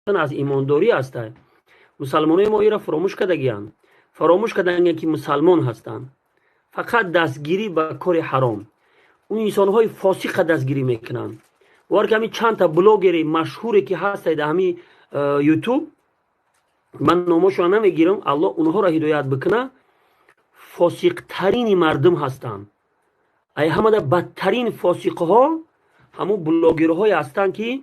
از ایمانداری است. مسلمانای ما ایرا فراموش کردگیان، فراموش کردن که مسلمان هستند، فقط دستگیری به کار حرام. اون انسان‌های فاسق دستگیری میکنن. وار که همین چند تا بلاگر مشهوری که هست در همین یوتیوب، من نامشون نمیگیرم، الله اونها را هدایت بکنه، فاسق ترین مردم هستند. ای همه بدترین فاسقها همون بلاگرهای هستند که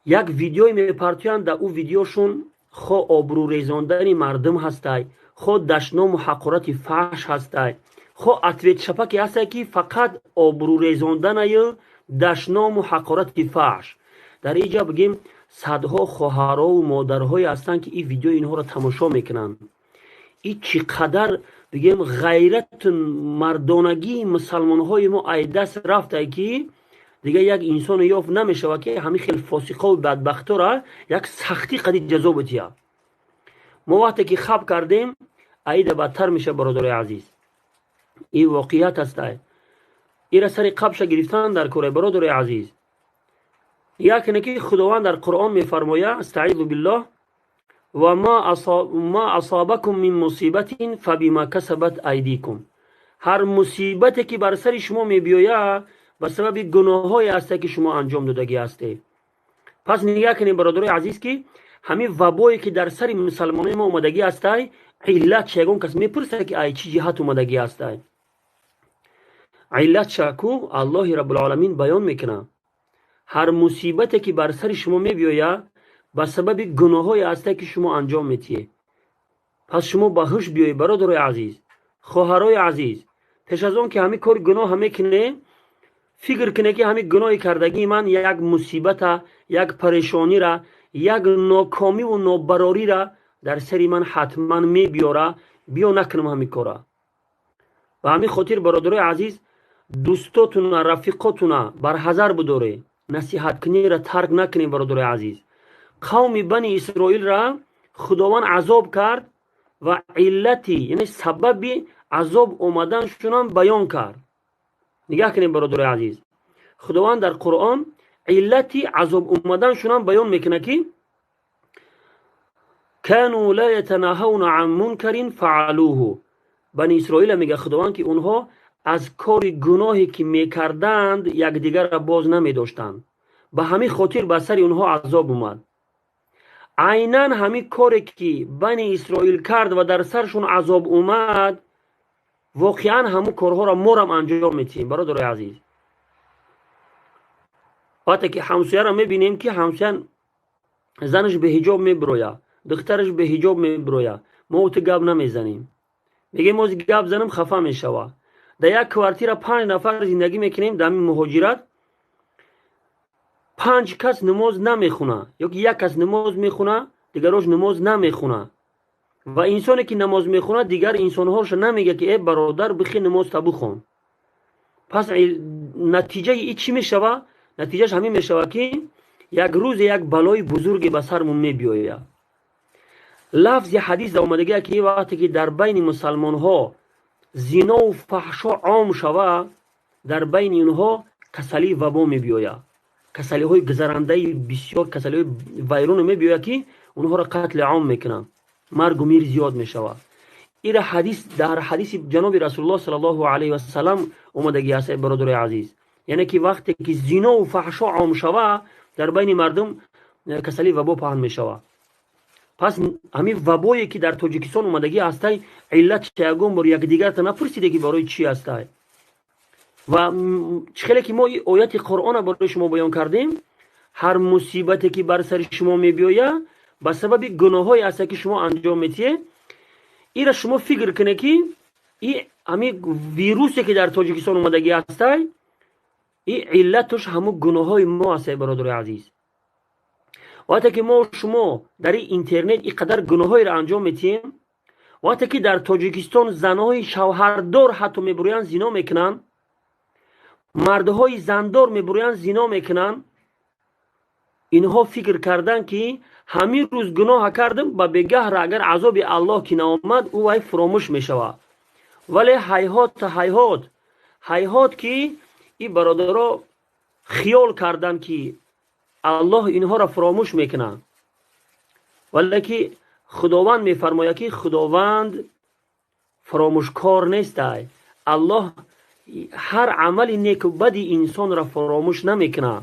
یک ویدیوی میپرتویند، در او ویدیوشون خو آبرو ریزاندن مردم هسته، خو دشنام و حقارت فحش هسته، خو اتویت شپکی هسته که فقط آبرو ریزاندن یا دشنام و حقارت فحش. در اینجا بگیم صدها خواهرها و مادرهای هستند که این ویدیو اینها را تماشا میکنن. این چقدر بگیم غیرت مردانگی مسلمان های ما ای دست رفته که دیگه یک انسان یافت نمیشه و که همین خیلی فاسقا و بدبختا را یک سختی قدید جزا بتیه. ما وقتی که خواب کردیم ایده بدتر میشه. برادر عزیز، این واقعیت است. این را سر قبش گرفتن در کره. برادر عزیز، یک نکی خداوند در قرآن میفرماید استعیذ بالله و ما اصابکم من مصیبت فبما کسبت ایدیکم. هر مصیبتی که بر سر شما میبیاید به سبب گناه‌های است که شما انجام دادگی هستی. پس نگاه کنید برادر عزیز که همین وبایی که در سر مسلمانان ما اومدگی است، علت چگون کس میپرسه که ای چی جهت اومدگی است؟ علت شکو الله رب العالمین بیان میکنه. هر مصیبتی که بر سر شما میبیاید به سبب گناه‌های است که شما انجام میدید. پس شما به هوش بیایید برادر عزیز، خواهرای عزیز. پیش از اون که همین کار گناه میکنه، فکر کنه که همین گناه کردگی من یک مصیبت، یک پریشانی را، یک ناکامی و نابراری را در سری من حتما میبیاره، بیا نکنم همین کارا. و همین خاطر برادر عزیز دوستاتون و رفیقاتون بر حذر بداره، نصیحت کنی را ترک نکنی. برادر عزیز، قوم بنی اسرائیل را خداوند عذاب کرد و علتی یعنی سبب عذاب اومدنشون بیان کرد. نگاه کنید برادر عزیز، خداوند در قرآن علتی عذاب اومدنشون بیان میکنه که كانوا لا يتناهون عن منکر فعلوه. بنی اسرائیل میگه خداوند که اونها از کار گناهی که میکردند یکدیگر را باز نمیداشتند، به همین خاطر به سر اونها عذاب اومد. عیناً همین کاری که بنی اسرائیل کرد و در سرشون عذاب اومد، واقعا همون کارها را ما هم انجام میدیم. برادر عزیز، وقتی که همسایه را میبینیم که همسایه زنش به حجاب میبرویه، دخترش به حجاب میبرویه، ما اوت گپ نمیزنیم، میگیم ما گپ زنم خفه میشوه. در یک کوارتیر 5 نفر زندگی میکنیم، در این مهاجرت 5 کس نماز نمیخونه، یا یک کس نماز میخونه دیگرش نماز نمیخونه. و انسانی که نماز میخونه دیگر انسانهاش نمیگه که ای برادر بخی نماز تا بخون. پس نتیجه ای چی میشوه؟ نتیجهش همین میشوه که یک روز یک بلای بزرگی به سرمون میبیاید. لفظ حدیث در اومدگی که وقتی که در بین مسلمان ها زنا و فحشا عام شوه، در بین اینها کسلی وبا میبیاید، کسلی های گذرنده بسیار، کسلی های ویرون میبیاید که اونها را قتل عام میکنن، مرگ و میر زیاد میشوه. این حدیث در حدیث جناب رسول الله صلی الله علیه و سلم اومدگی است برادر عزیز. یعنی که وقتی که زنا و فحشا عام شوه در بین مردم کسلی وبا پهن میشوه. پس همین وبایی که در تاجیکستان اومدگی است، علت چگون بر یک دیگر تا نپرسیده که برای چی است. و چخیلی که ما آیت قرآن برای شما بیان کردیم، هر مصیبتی که بر سر شما میبیاید به سبب گناهایی است که شما انجام میدید. این را شما فکر کنه که این همین ویروسی که در تاجیکستان اومدگی است، این علتش همون گناهای ما است برادر عزیز. وقتی که ما شما در این اینترنت اینقدر گناهایی را انجام میدیم، وقتی که در تاجیکستان زنهای شوهردار حتی میبرویند زنا میکنن، مردهای زندار میبرویند زنا میکنن، اینها فکر کردن که همین روز گناه کردم با بگه را اگر عذاب الله که نامد او وای فراموش میشوه. ولی حیات که این برادرها خیال کردن که الله اینها را فراموش میکنه. ولی که خداوند میفرماید که خداوند فراموشکار نیست. الله هر عمل نیک و بدی انسان را فراموش نمیکنه.